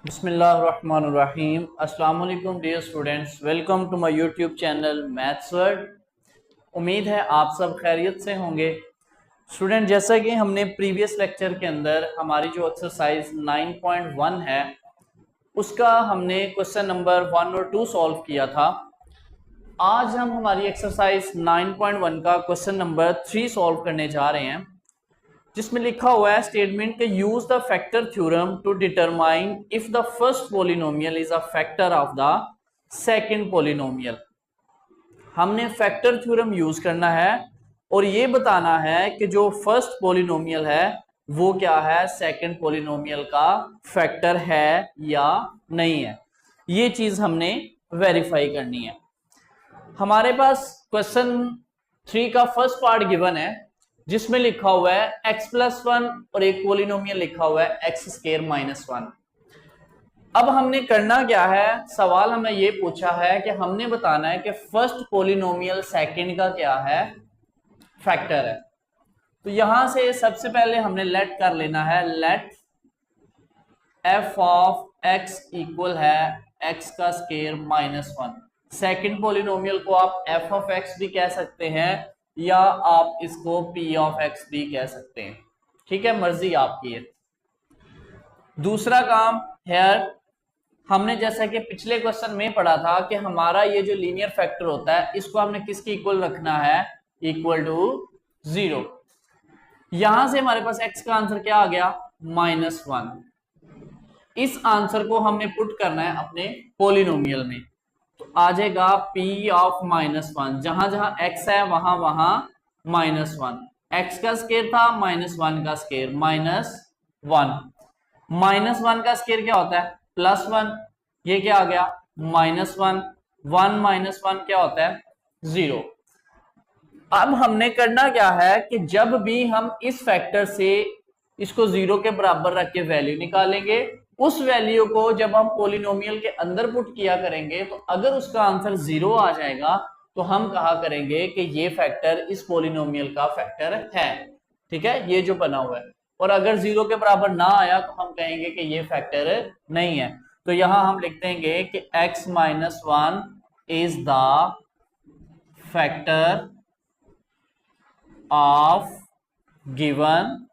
बिस्मिल्लाहिर्रहमानिर्रहीम। अस्सलाम वालेकुम dear students, welcome to my YouTube channel maths world. उम्मीद है आप सब खैरियत से होंगे। स्टूडेंट, जैसा कि हमने प्रीवियस लेक्चर के अंदर हमारी जो एक्सरसाइज 9.1 है उसका हमने क्वेश्चन नंबर 1 और 2 सॉल्व किया था। आज हम हमारी एक्सरसाइज 9.1 का क्वेश्चन नंबर 3 सॉल्व करने जा रहे हैं, जिसमें लिखा हुआ है स्टेटमेंट के use the factor theorem to determine if the first polynomial is a factor of the second polynomial. हमने फैक्टर थ्योरम यूज करना है और ये बताना है कि जो फर्स्ट पॉलिनोमियल है वो क्या है, सेकंड पॉलिनोमियल का फैक्टर है या नहीं है। ये चीज हमने वेरीफाई करनी है। हमारे पास क्वेश्चन 3 का फर्स्ट पार्ट गिवन है, जिसमें लिखा हुआ है x+1 और एक पॉलिनोमियल लिखा हुआ है x²-1। अब हमने करना क्या है, सवाल हमें ये पूछा है कि हमने बताना है कि फर्स्ट पॉलिनोमियल सेकंड का क्या है, फैक्टर है। तो यहां से सबसे पहले हमने लेट कर लेना है, let f of x equal है x²-1। सेकंड पॉलिनोमियल को आप f ऑफ x भी कह सकते हैं या आप इसको p ऑफ x भी कह सकते हैं, ठीक है, मर्जी आपकी है। दूसरा काम हेयर, हमने जैसा कि पिछले क्वेश्चन में पढ़ा था कि हमारा ये जो लीनियर फैक्टर होता है इसको हमने किसके इक्वल रखना है, इक्वल टू 0। यहां से हमारे पास x का आंसर क्या आ गया, -1। इस आंसर को हमने पुट करना है अपने पॉलिनोमियल में, तो आ जाएगा p ऑफ -1। जहां जहां x है वहां वहां -1। x का स्केयर था -1 का स्केयर, -1। -1 का स्केयर क्या होता है, +1। ये क्या आ गया, -1। 1 -1 क्या होता है, 0। अब हमने करना क्या है कि जब भी हम इस फैक्टर से इसको 0 के बराबर रख के वैल्यू निकालेंगे, उस वैल्यू को जब हम पॉलिनोमियल के अंदर पुट किया करेंगे तो अगर उसका आंसर 0 आ जाएगा तो हम कहा करेंगे कि ये फैक्टर इस पॉलिनोमियल का फैक्टर है, ठीक है, ये जो बना हुआ है। और अगर 0 के बराबर ना आया तो हम कहेंगे कि ये फैक्टर नहीं है। तो यहां हम लिख देंगे कि x-1 is the factor of given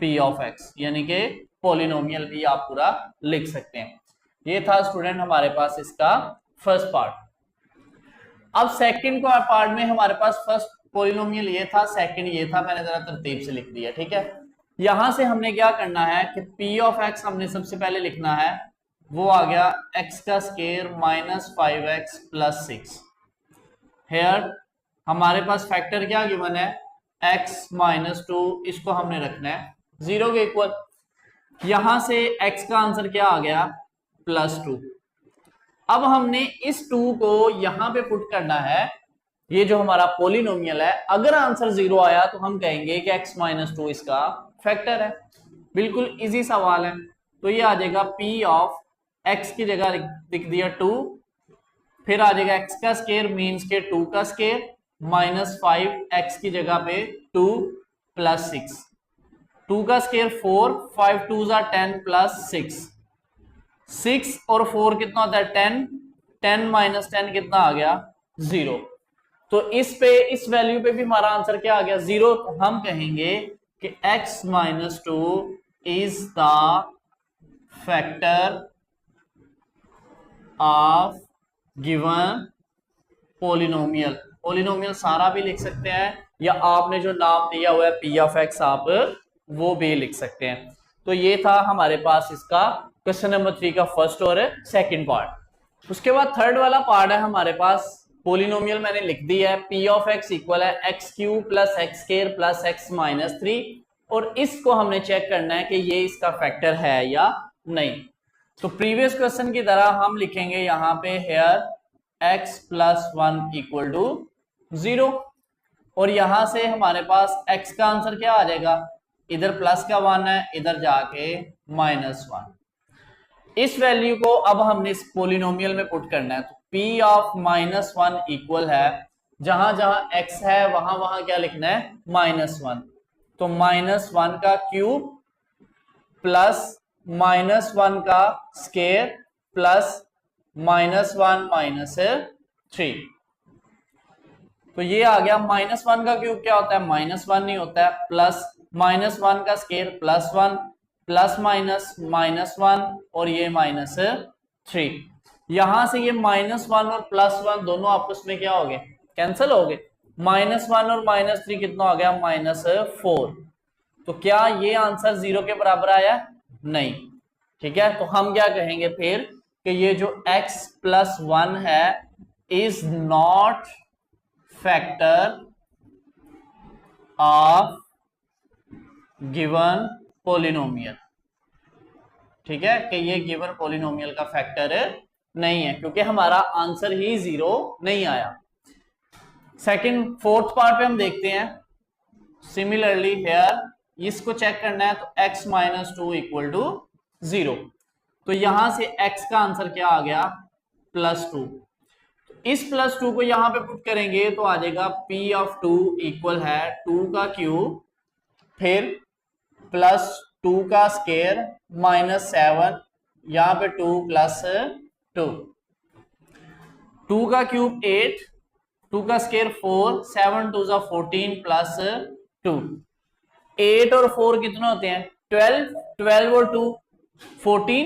p of x, यानी कि पॉलिनोमियल भी आप पूरा लिख सकते हैं। ये था स्टूडेंट हमारे पास इसका फर्स्ट पार्ट। अब सेकंड पार्ट में हमारे पास फर्स्ट पॉलिनोमियल ये था, सेकंड ये था, मैंने जरा तरतीब से लिख दिया, ठीक है। यहां से हमने क्या करना है कि p ऑफ x हमने सबसे पहले लिखना है, वो आ गया x² -5x + 6। हेयर हमारे पास फैक्टर क्या गिवन है, x-2, इसको हमने रखना है 0 के इक्वल। यहां से x का आंसर क्या आ गया, +2। अब हमने इस 2 को यहां पे पुट करना है, ये जो हमारा पॉलिनोमियल है, अगर आंसर 0 आया तो हम कहेंगे कि x-2 इसका फैक्टर है। बिल्कुल इजी सवाल है। तो ये आ जाएगा p ऑफ x की जगह लिख दिया 2, फिर आ जाएगा x का स्केयर मीन्स के 2 का स्केयर, -5x की जगह पे 2 + 6। 2 का स्केयर 4, 5 2s are 10 + 6। 6 और 4 कितना होता है, 10। 10 - 10 कितना आ गया, 0। तो इस वैल्यू पे भी हमारा आंसर क्या आ गया, 0। तो हम कहेंगे कि x-2 is the factor of given polynomial. Polynomial सारा भी लिख सकते हैं या आपने जो नाम दिया हुआ है p ऑफ x आप वो भी लिख सकते हैं। तो ये था हमारे पास इसका क्वेश्चन नंबर 3 का फर्स्ट और सेकंड पार्ट। उसके बाद थर्ड वाला पार्ट है हमारे पास, पॉलिनोमियल मैंने लिख दिया है, p ऑफ x इक्वल है x³ + x² + x - 3, और इसको हमने चेक करना है कि ये इसका फैक्टर है या नहीं। तो प्रीवियस क्वेश्चन की तरह हम लिखेंगे यहां पे हेयर x+1 इक्वल टू 0, और यहां से हमारे पास x का आंसर क्या आ जाएगा, इधर प्लस का 1 है, इधर जाके -1। इस वैल्यू को अब हमने इस पॉलिनोमियल में पुट करना है, तो p ऑफ -1 इक्वल है, जहां जहां x है वहां वहां क्या लिखना है, -1। तो -1 का क्यूब प्लस -1 का स्केयर प्लस -1 -3। तो ये आ गया। -1 का क्यूब क्या होता है? -1 नहीं होता है, प्लस -1 का स्केयर +1 प्लस माइनस -1 और ये -3। यहां से ये -1 और +1 दोनों आपस में क्या हो गए? कैंसिल हो गए। -1 और -3 कितना हो गया? -4। तो क्या ये आंसर 0 के बराबर आया? नहीं। ठीक है, तो हम क्या कहेंगे फिर कि ये जो x + 1 है is not factor of given polynomial. ठीक है, कि ये गिवन पोलिनोमियल का फैक्टर नहीं है, क्योंकि हमारा आंसर ही 0 नहीं आया। सेकंड फोर्थ पार्ट पे हम देखते हैं। सिमिलरली हियर इसको चेक करना है, तो x - 2 = 0। तो यहां से x का आंसर क्या आ गया? +2। इस +2 को यहां पे पुट करेंगे तो आ जाएगा P(2) इक्वल है 2 का क्यूब फिर +2 का स्केयर -7, यहां पे 2 + 2, 2 का क्यूब 8, 2 का स्केयर 4, 7 2 = 14 प्लस 2, 8 और 4 कितने होते हैं? 12, 12 और 2 14,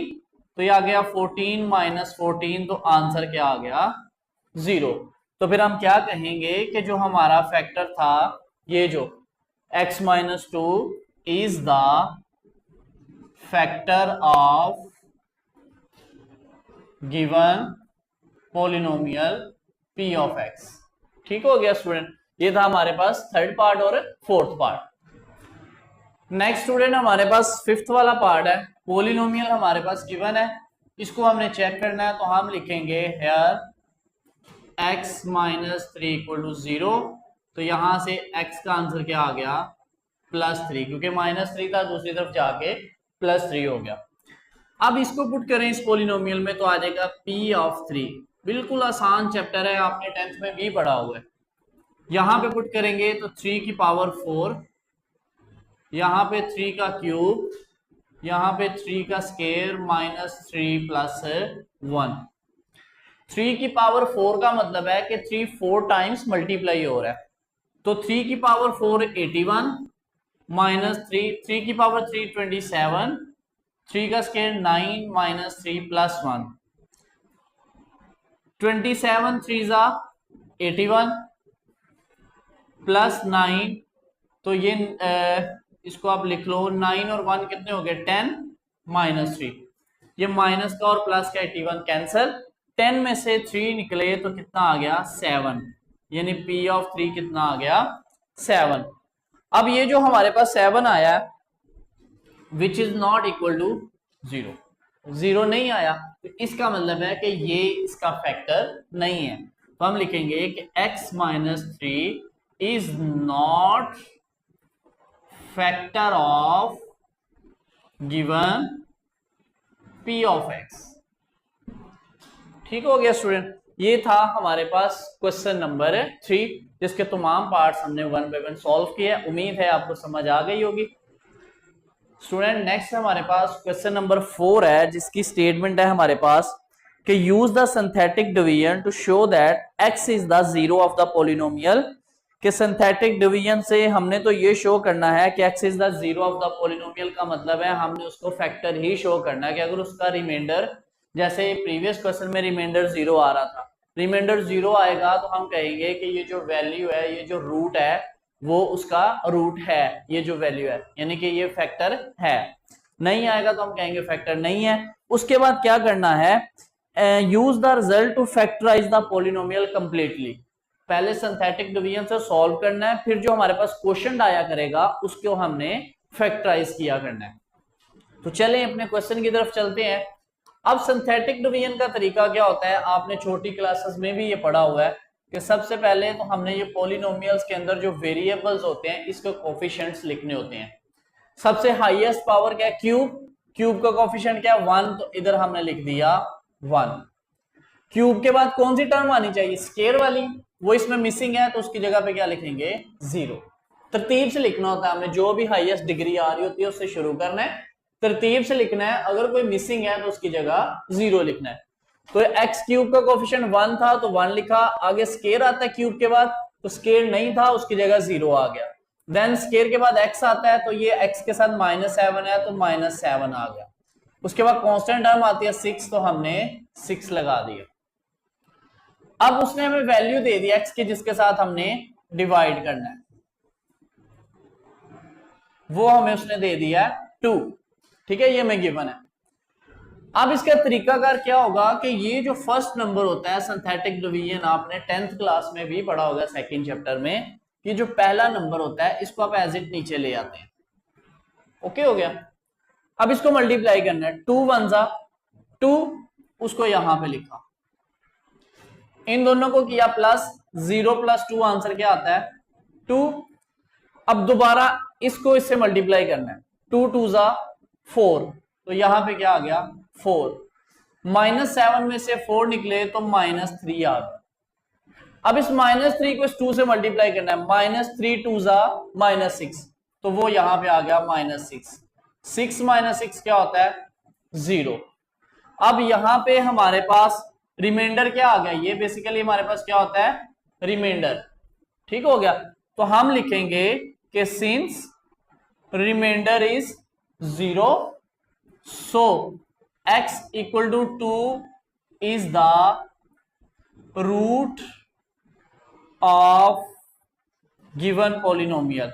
तो ये आ गया 14 - 14, तो आंसर क्या आ गया? 0। तो फिर हम क्या कहेंगे कि जो हमारा फैक्टर था ये जो x - 2 is the factor of given polynomial p of x। ठीक हो गया स्टूडेंट, ये था हमारे पास थर्ड पार्ट और फोर्थ पार्ट। नेक्स्ट स्टूडेंट हमारे पास फिफ्थ वाला पार्ट है। पोलिनोमियल हमारे पास गिवन है, इसको हमने चेक करना है, तो हम लिखेंगे हेयर x - 3 = 0। तो यहां से x का आंसर क्या आ गया? +3, क्योंकि -3 था, दूसरी तरफ जाके +3 हो गया। अब इसको पुट करें इस पोलिनोमियल में, तो आ जाएगा p ऑफ 3। बिल्कुल आसान चैप्टर है, आपने 10th में भी पढ़ा हुआ है। यहां पे पुट करेंगे तो 3 की पावर 4, यहां पे 3 का क्यूब, यहां पे 3 का स्केयर -3 + 1। 3 की पावर 4 का मतलब है कि 3 4 टाइम्स मल्टीप्लाई हो रहा है, तो 3 की पावर 4 81 -3 की पावर 3 27, 3 का स्केयर 9 -3 + 1, 27 3 = 81 + 9, तो ये इसको आप लिख लो, 9 और 1 कितने हो गए? 10 -3, ये माइनस का और प्लस का 81 कैंसल, 10 में से 3 निकले तो कितना आ गया? 7, यानी P ऑफ 3 कितना आ गया? 7। अब ये जो हमारे पास 7 आया which is not equal to 0, 0 नहीं आया, तो इसका मतलब है कि ये इसका फैक्टर नहीं है। तो हम लिखेंगे कि x - 3 is not factor of given p of x। ठीक हो गया स्टूडेंट, ये था हमारे पास क्वेश्चन नंबर 3, जिसके तमाम पार्ट्स हमने 1 बाय 1 सॉल्व किए। उम्मीद है आपको समझ आ गई होगी। स्टूडेंट नेक्स्ट हमारे पास क्वेश्चन नंबर 4 है, जिसकी स्टेटमेंट है हमारे पास कि use the synthetic division to show that x is the 0 of the polynomial. कि सिंथेटिक डिवीजन से हमने तो ये शो करना है कि x is the 0 of the polynomial, का मतलब है हमने उसको फैक्टर ही शो करना है कि अगर उसका रिमाइंडर, जैसे प्रीवियस क्वेश्चन में रिमाइंडर 0 आ रहा था, रिमाइंडर 0 आएगा तो हम कहेंगे कि ये जो वैल्यू है, ये जो रूट है वो उसका रूट है, ये जो वैल्यू है, यानी कि ये फैक्टर है। नहीं आएगा तो हम कहेंगे फैक्टर नहीं है। उसके बाद क्या करना है? Use the result to factorize the polynomial completely. पहले सिंथेटिक डिवीजन से सॉल्व करना है, फिर जो हमारे पास क्वेश्चन आया करेगा उसको हमने फैक्टराइज किया करना है। तो चलें अपने क्वेश्चन की तरफ चलते हैं। अब सिंथेटिक डिवीजन का तरीका क्या होता है, आपने छोटी क्लासेस में भी ये पढ़ा हुआ है कि सबसे पहले तो हमने ये पॉलिनोमियल्स के अंदर जो वेरिएबल्स होते हैं इसके कोफिशिएंट्स लिखने होते हैं। सबसे हाईएस्ट पावर क्या है? क्यूब, क्यूब का कोफिशिएंट क्या है? 1, तो इधर हमने लिख दिया 1। क्यूब के बाद कौन सी टर्म आनी चाहिए? स्केयर वाली, वो इसमें मिसिंग है, तो उसकी जगह पे क्या लिखेंगे? 0। तरतीब से लिखना होता है हमने, जो भी हाईएस्ट डिग्री आ रही होती है उससे शुरू करना है, तरतीब से लिखना है, अगर कोई मिसिंग है तो उसकी जगह 0 लिखना है। तो एक्स क्यूब का कोफिशिएंट 1 था तो 1 लिखा, आगे स्केयर आता है क्यूब के बाद, तो स्केयर नहीं था उसकी जगह 0 आ गया। देन स्केयर के बाद एक्स आता है तो ये एक्स के साथ -7 है तो -7 आ गया। उसके बाद कांस्टेंट टर्म आती है 6 तो हमने 6 लगा दिया। अब उसने हमें वैल्यू दे दी एक्स की जिसके साथ हमने डिवाइड करना है, वो हमें उसने दे दिया 2। ठीक है, ये में गिवन है। अब इसका तरीकाकार क्या होगा कि ये जो फर्स्ट नंबर होता है सिंथेटिक डिवीजन, आपने 10th क्लास में भी पढ़ा होगा सेकंड चैप्टर में, ये जो पहला नंबर होता है इसको आप एज इट नीचे ले आते हैं। ओके हो गया। अब इसको मल्टीप्लाई करना है, 2 1 जा 2, उसको यहां पे लिखा, इन दोनों को किया प्लस, 0 + 2 आंसर क्या आता है 2। अब दोबारा इसको इससे मल्टीप्लाई करना है, 2 2 जा 4, तो यहां पे क्या आ गया 4, -7 में से 4 निकले तो -3 आ गया। अब इस -3 को इस 2 से मल्टीप्लाई करना है, -3 2 जा -6, तो वो यहां पे आ गया -6, 6 - 6 क्या होता है 0। अब यहां पे हमारे पास रिमाइंडर क्या आ गया, ये बेसिकली हमारे पास क्या होता है रिमाइंडर। ठीक हो गया, तो हम लिखेंगे कि since remainder is 0 so x = 2 is the root of given polynomial,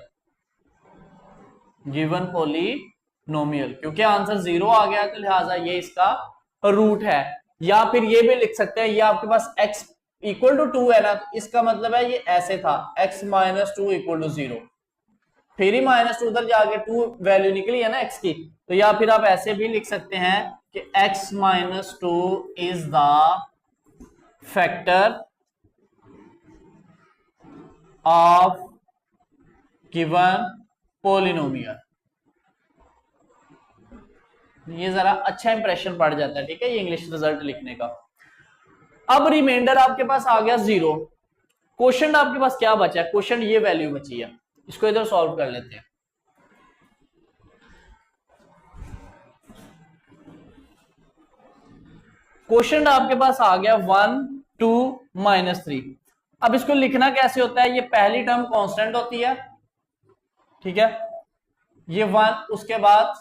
क्योंकि आंसर 0 आ गया तो लिहाजा ये इसका रूट है। या फिर ये भी लिख सकते हैं, ये आपके पास x = 2 है ना, तो इसका मतलब है ये ऐसे था x - 2 = 0, फिर ही -2 उधर जाके 2 वैल्यू निकली है ना x की, तो या फिर आप ऐसे भी लिख सकते हैं कि x - 2 is the factor of given polynomial. ये जरा अच्छा इंप्रेशन पड़ जाता है, ठीक है, ये इंग्लिश रिजल्ट लिखने का। अब रिमाइंडर आपके पास आ गया 0, क्वोशंट आपके पास क्या बचा है, क्वोशंट ये वैल्यू बची है, इसको इधर सॉल्व कर लेते हैं। क्वोशंट आपके पास आ गया 1 2 -3। अब इसको लिखना कैसे होता है, ये पहली टर्म कांस्टेंट होती है, ठीक है, ये 1, उसके बाद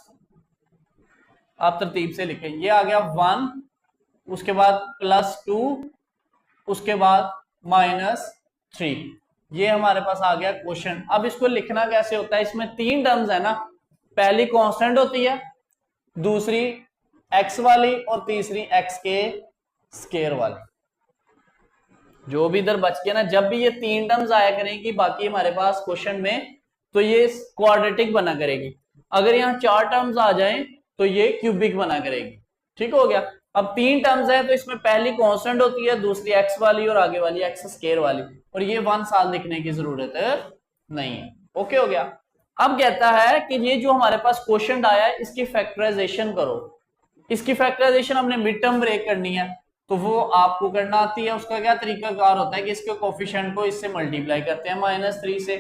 आप तरतीब से लिखें, ये आ गया 1, उसके बाद +2, उसके बाद -3, ये हमारे पास आ गया क्वोशंट। अब इसको लिखना कैसे होता है, इसमें 3 टर्म्स है ना, पहली कांस्टेंट होती है, दूसरी x वाली और तीसरी x के स्केयर वाली। जो भी इधर बच गया ना, जब भी ये 3 टर्म्स आया करेंगी बाकी हमारे पास क्वेश्चन में, तो ये क्वाड्रेटिक बना करेगी। अगर यहाँ 4 टर्म्स आ जाएं तो ये क्यूबिक बना करेगी। ठीक हो गया। अब 3 टर्म्स है तो इसमें पहली कांस्टेंट होती है, दूसरी x वाली और आगे वाली x स्केयर वाली, और ये 1 साल लिखने की जरूरत नहीं है। ओके हो गया। अब कहता है कि ये जो हमारे पास क्वेश्चन आया है इसकी फैक्टराइजेशन करो। इसकी फैक्टराइजेशन हमने मिड टर्म ब्रेक करनी है, तो वो आपको करना आती है। उसका क्या तरीका कार होता है कि इसके कोफिशिएंट को इससे मल्टीप्लाई करते हैं -3 से,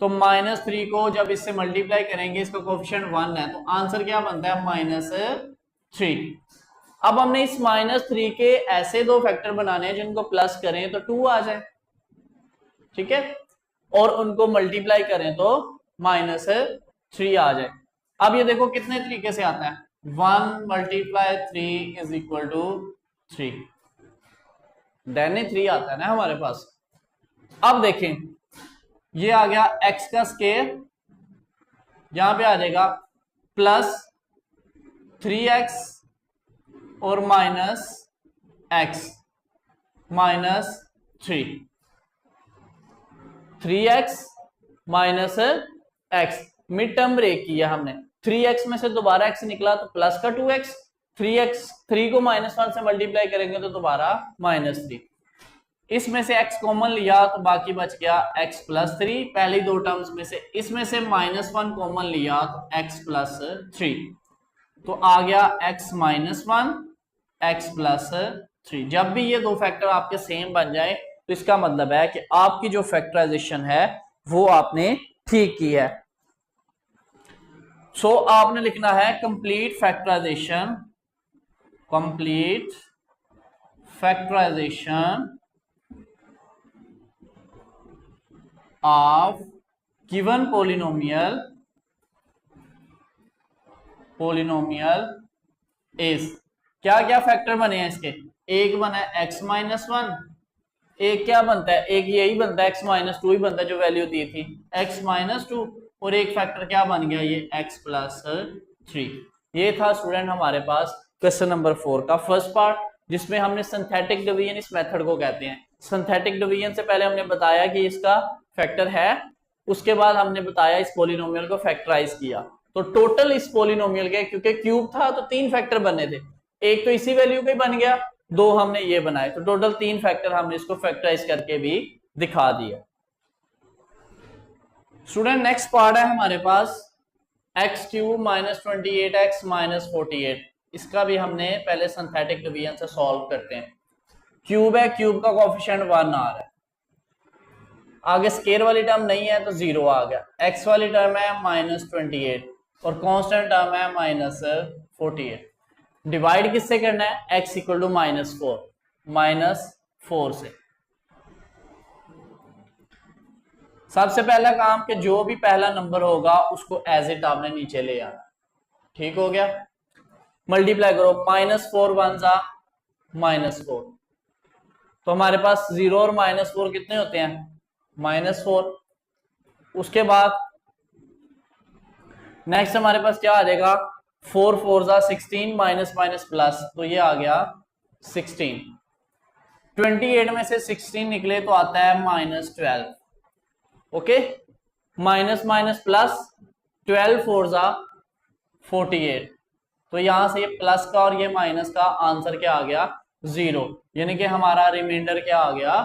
तो -3 को जब इससे मल्टीप्लाई करेंगे, इसका कोफिशिएंट 1 है, तो आंसर क्या बनता है -3। अब हमने इस -3 के ऐसे 2 फैक्टर बनाने हैं जिनको प्लस करें तो 2 आ जाए, ठीक है, और उनको मल्टीप्लाई करें तो -3 आ जाए। अब ये देखो कितने तरीके से आता है, 1 × 3 = 3, देन 3 आता है ना हमारे पास। अब देखें ये आ गया x का स्केयर, यहां पे आ जाएगा +3x और -x -3, 3x -x mid term break किया हमने। 3x में से दोबारा x निकला तो प्लस का 2x, 3 को -1 से मल्टीप्लाई करेंगे तो दोबारा -3, इसमें से x कॉमन लिया तो बाकी बच गया x + 3, पहली 2 टर्म्स में से इसमें से -1 कॉमन लिया तो x + 3, तो आ गया x - 1 x + 3। जब भी ये 2 फैक्टर आपके सेम बन जाए तो इसका मतलब है कि आपकी जो फैक्टराइजेशन है वो आपने ठीक की है। सो आपने लिखना है complete factorisation, complete factorisation of given polynomial, polynomial is, क्या क्या फैक्टर बने हैं इसके, एक बना है x माइनस वन, एक क्या बनता है, एक यही बनता है x माइनस टू ही बनता है जो वैल्यू दी थी x माइनस टू, और एक फैक्टर क्या बन गया ये x प्लस थ्री। ये था स्टूडेंट हमारे पास क्वेश्चन नंबर 4 का फर्स्ट पार्ट, जिसमें हमने सिंथेटिक डिवीजन इस मेथड को कहते हैं। सिंथेटिक डिवीजन से पहले हमने बताया कि इसका फैक्टर है, उसके बाद हमने बताया इस पोलिनोमियल को फैक्टराइज किया। तो टोटल इस पोलिनोमियल के, क्योंकि क्यूब था तो 3 फैक्टर बनने थे, एक तो इसी वैल्यू का ही बन गया, 2 हमने ये बनाए, तो टोटल 3 फैक्टर हमने इसको फैक्टराइज करके भी दिखा दिया। स्टूडेंट नेक्स्ट पार्ट है हमारे पास x cube minus 28x minus 48, इसका भी हमने पहले सिंथेटिक डिवीजन से सॉल्व करते हैं। क्यूब है, क्यूब का कोएफिशिएंट 1 आ रहा है, आगे स्केयर वाली टर्म नहीं है तो 0 आ गया, एक्स वाली टर्म है माइनस 28 और कांस्टेंट टर्म है माइनस 48। डिवाइड किससे करना है, x इक्वल टू माइनस 4 से। सबसे पहला काम कि जो भी पहला नंबर होगा उसको एज इट आपने नीचे ले आना, ठीक हो गया। मल्टीप्लाई करो, माइनस 4 वन जा माइनस 4, तो हमारे पास 0 और माइनस 4 कितने होते हैं, माइनस 4। उसके बाद नेक्स्ट हमारे पास क्या आ जाएगा, 4 4 जा 16 माइनस माइनस प्लस, तो ये आ गया 16। 28 में से 16 निकले तो आता है minus 12, okay, minus minus plus, 12 4 जा 48, तो यहां से ये प्लस का और ये माइनस का आंसर क्या आ गया 0, यानी कि हमारा रिमाइंडर क्या आ गया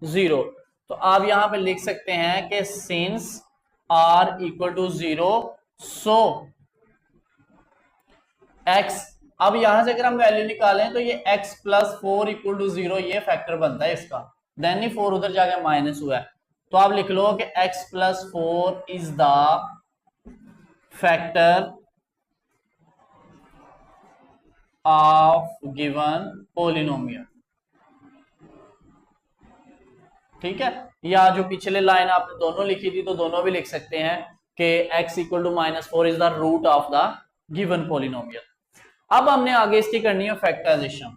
0। तो आप यहां पे लिख सकते हैं कि since r equal to 0 so x, अब यहां से अगर हम वैल्यू निकालें तो ये x प्लस 4 इक्वल टू 0 ये फैक्टर बनता है इसका, देन ही 4 उधर जाके माइनस हुआ है, तो आप लिख लो कि x plus 4 is the factor of given polynomial, ठीक है। या जो पिछले लाइन आपने दोनों लिखी थी तो दोनों भी लिख सकते हैं कि x equal to minus 4 is the root of the given polynomial. अब हमने आगे इसकी करनी है फैक्टराइजेशन।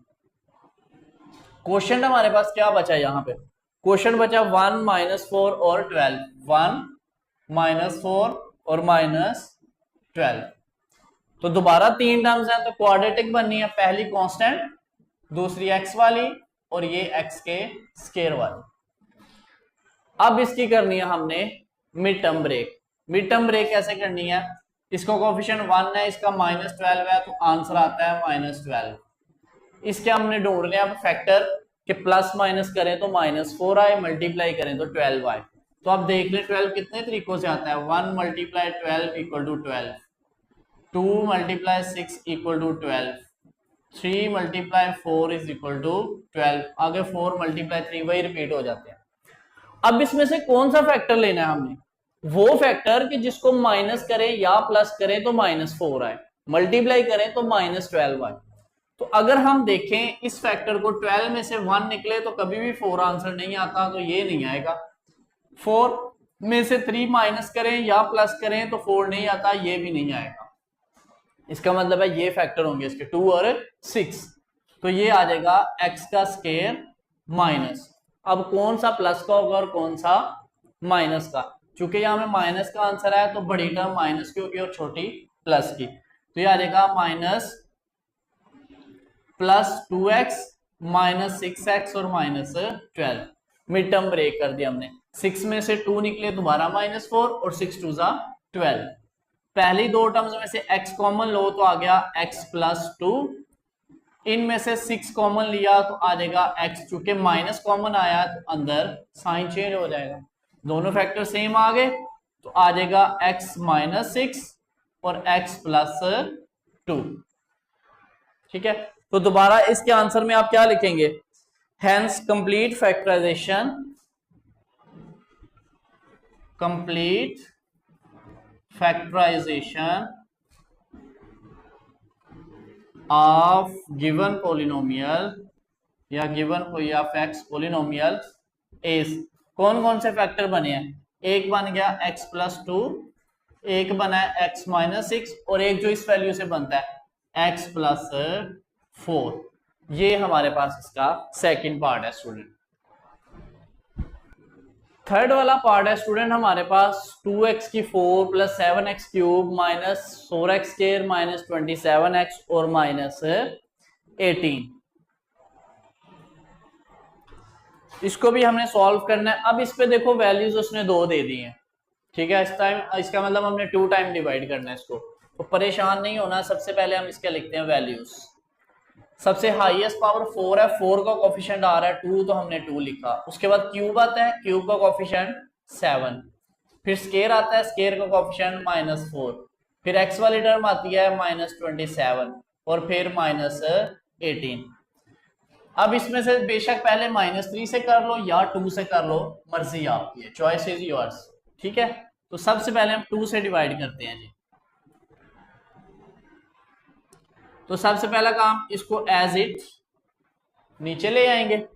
क्वेश्चन हमारे पास क्या बचा है, यहाँ पे क्वेश्चन बचा 1 माइनस 4 और 12, 1 माइनस 4 और माइनस 12, तो दोबारा 3 टर्म्स हैं तो क्वाड्रेटिक बननी है, पहली कांस्टेंट, दूसरी x वाली और ये x के स्क्वायर वाली। अब इसकी करनी है हमने mid term break. Mid term break कैसे करनी है, इसको कोएफिशिएंट 1 है, इसका माइनस 12 है, तो आंसर आता है माइनस 12। इसके हमने ढूंढने अब फैक्टर कि प्लस माइनस करें तो माइनस 4 आए, मल्टीप्लाई करें तो 12 आए। तो आप देख लें 12 कितने तरीकों से आता है, 1 multiply 12 equal to 12, 2 multiply 6 equal to 12, 3 multiply 4 is equal to 12, आगे 4 मल्टीप्लाई 3 वही रिपीट हो जाते हैं। अब इसमें से कौन सा फैक्टर लेना है हमने, वो फैक्टर कि जिसको माइनस करें या प्लस करें तो माइनस 4 आए, मल्टीप्लाई करें तो माइनस 12 आए। तो अगर हम देखें इस फैक्टर को 12 में से 1 निकले तो कभी भी 4 आंसर नहीं आता, तो ये नहीं आएगा। 4 में से 3 माइनस करें या प्लस करें तो 4 नहीं आता, ये भी नहीं आएगा। इसका मतलब है ये फैक्टर होंगे इसके 2 और 6, तो ये आ जाएगा x का स्क्वायर माइनस, अब कौन सा प्लस का होगा और कौन सा माइनस का, चूंकि यहाँ में माइनस का आंसर है तो बड़ी टर्म माइनस की होगी और छोटी प्लस की, तो ये आ जाएगा minus plus 2x minus 6x और माइनस 12। मिड टर्म ब्रेक कर दिया हमने, 6 में से 2 निकले दोबारा माइनस 4 और 6 2 जा 12। पहली दो टर्म्स में से x कॉमन लो तो आ गया x प्लस 2, इनमें से 6 कॉमन लिया तो आ जाएगा x, चूंकि माइनस कॉमन आया तो अंदर साइन चेंज हो जाएगा, दोनों फैक्टर सेम आ गए तो आ जाएगा x माइनस 6 और x प्लस 2, ठीक है। तो दोबारा इसके आंसर में आप क्या लिखेंगे, hence complete factorisation, complete factorisation of given polynomial या गिवन कोई ऑफ एक्स पोलिनोमियल इज, कौन कौन से फैक्टर बने हैं? एक बन गया x+2, एक बना है x-6 और एक जो इस वैल्यू से बनता है x+4। ये हमारे पास इसका सेकंड पार्ट है स्टूडेंट। थर्ड वाला पार्ट है स्टूडेंट हमारे पास 2x की 4 + 7x³ - 4x² - 27x और -18। इसको भी हमने सॉल्व करना है। अब इस पे देखो वैल्यूज उसने 2 दे दी हैं, ठीक है। इस टाइम इसका मतलब हमने 2 टाइम डिवाइड करना है इसको, तो परेशान नहीं होना। सबसे पहले हम इसके लिखते हैं वैल्यूज। सबसे हाईएस्ट पावर 4 है, 4 का कोफिशिएंट आ रहा है 2, तो हमने 2 लिखा। उसके बाद क्यूब आता है, क्यूब का कोफिशिएंट 7, फिर स्केयर आता है, स्केयर का कोफिशिएंट -4, फिर एक्स वाली टर्म आती है -27 और फिर -18। अब इसमें से बेशक पहले -3 से कर लो या 2 से कर लो, मर्जी आपकी है, चॉइस इज योर्स, ठीक है। तो सबसे पहले हम 2 से डिवाइड करते हैं जी। तो सबसे पहला काम, इसको एज इट नीचे ले आएंगे,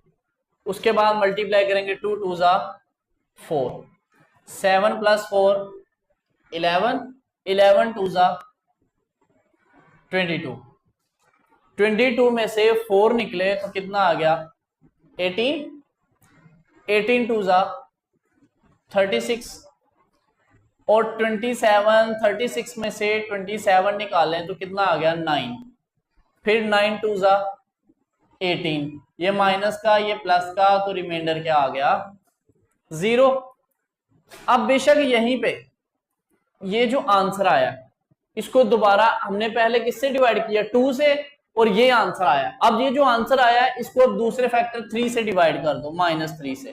उसके बाद मल्टीप्लाई करेंगे 2 2 ज़ा 4, 7 + 4 11, 11 2 ज़ा 22, 22 में से 4 निकले तो कितना आ गया 18, 18 2 ज़ा 36 और 27, 36 में से 27 निकालें तो कितना आ गया 9, फिर 9 2 ज़ा 18, ये माइनस का ये प्लस का, तो रिमाइंडर क्या आ गया 0। अब बेशक यहीं पे ये जो आंसर आया इसको दोबारा हमने पहले किससे डिवाइड किया 2 से, और ये आंसर आया। अब ये जो आंसर आया इसको दूसरे फैक्टर 3 से डिवाइड कर दो, -3 से।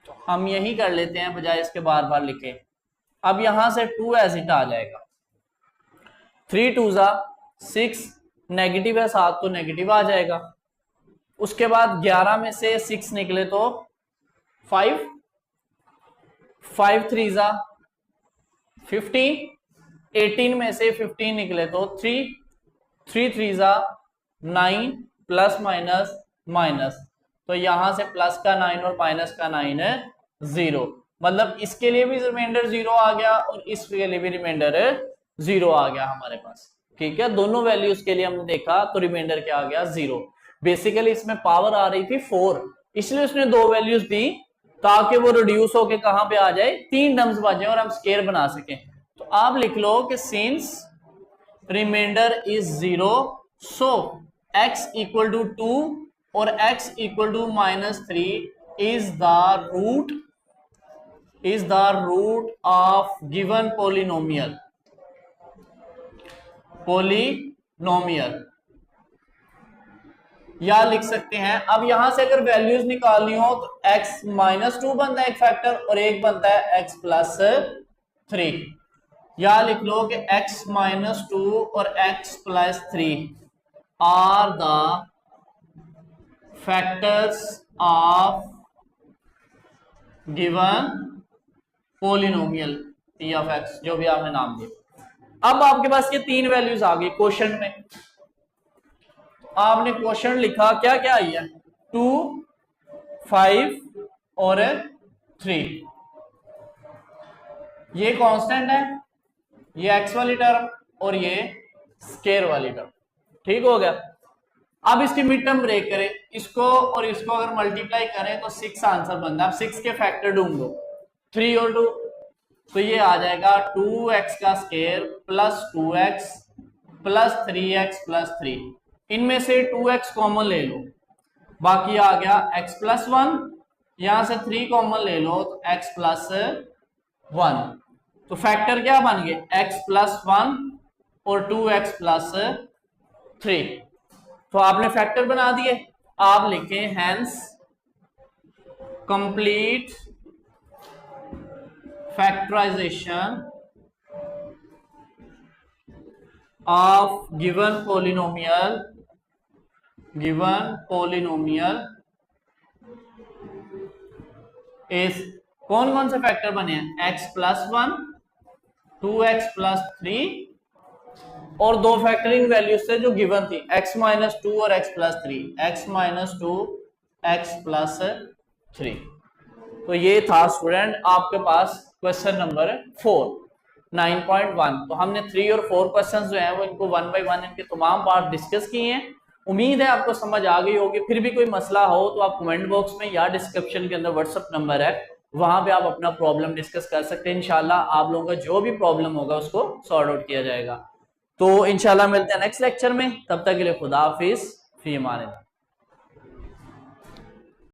तो हम यही कर लेते हैं बजाय इसके बार बार लिखे। अब यहां से 2 एज इट आ जाएगा, 3 2 ज़ा 6, नेगेटिव है 7 तो नेगेटिव आ जाएगा। उसके बाद 11 में से 6 निकले तो 5, 5 3 ज़ा 15, 18 में से 15 निकले तो 3, 3 3 ज़ा 9, प्लस माइनस माइनस, तो यहां से प्लस का 9 और माइनस का 9 है 0, मतलब इसके लिए भी रिमाइंडर 0 आ गया और इसके लिए भी रिमाइंडर 0 आ गया हमारे पास, ठीक है। दोनों वैल्यूज के लिए हमने देखा तो रिमाइंडर क्या आ गया 0। बेसिकली इसमें पावर आ रही थी 4, इसलिए उसने 2 वैल्यूज दी ताकि वो रिड्यूस होके कहां पे आ जाए 3 टर्म्स बचे और हम स्केयर बना सकें। तो आप लिख लो कि since remainder is 0 so x = 2 और x = -3 is the root of given polynomial या लिख सकते हैं। अब यहां से अगर वैल्यूज निकालनी हो तो x-2 बनता है एक फैक्टर और एक बनता है x+3, या लिख लो कि x-2 और x+3 are the factors of given polynomial p of x, जो भी आपने नाम दिया। अब आपके पास ये 3 वैल्यूज आ गई क्वेश्चन में, आपने क्वेश्चन लिखा क्या क्या आई है 2, 5 और 3, ये कांस्टेंट है, ये x वाली टर्म और ये स्केयर वाली टर्म, ठीक हो गया। अब इसकी मिड टर्म ब्रेक करें, इसको और इसको अगर मल्टीप्लाई करें तो 6 आंसर बनता है। अब 6 के फैक्टर ढूंढो, 3 और 2, तो ये आ जाएगा 2x का square plus 2x plus 3x plus 3, इनमें से 2x कॉमन ले लो, बाकी आ गया x+1, यहां से 3 कॉमन ले लो तो x+1, तो फैक्टर क्या बन गए x+1 और 2x+3, तो आपने फैक्टर बना दिए। आप लिखें hence complete factorisation of given polynomial is, कौन कौन से फैक्टर बने हैं x+1, 2x+3 और दो फैक्टरिंग वैल्यूज थे जो गिवन थी x माइनस टू और x plus three, x minus two x plus three. तो ये था स्टूडेंट आपके पास क्वेश्चन नंबर 4 9.1। तो हमने 3 और 4 क्वेश्चंस जो हैं वो इनको 1 बाय 1 इनके तमाम पार्ट डिस्कस किए हैं। उम्मीद है आपको समझ आ गई होगी। फिर भी कोई मसला हो तो आप कमेंट बॉक्स में या डिस्क्रिप्शन के अंदर व्हाट्सएप नंबर है, वहां पे आप अपना प्रॉब्लम डिस्कस कर सकते हैं। इंशाल्लाह आप लोगों का जो भी प्रॉब्लम होगा उसको सॉर्ट आउट किया जाएगा। तो इंशाल्लाह मिलते हैं नेक्स्ट लेक्चर में, तब तक के लिए खुदा हाफिज, फी अमान अल्लाह।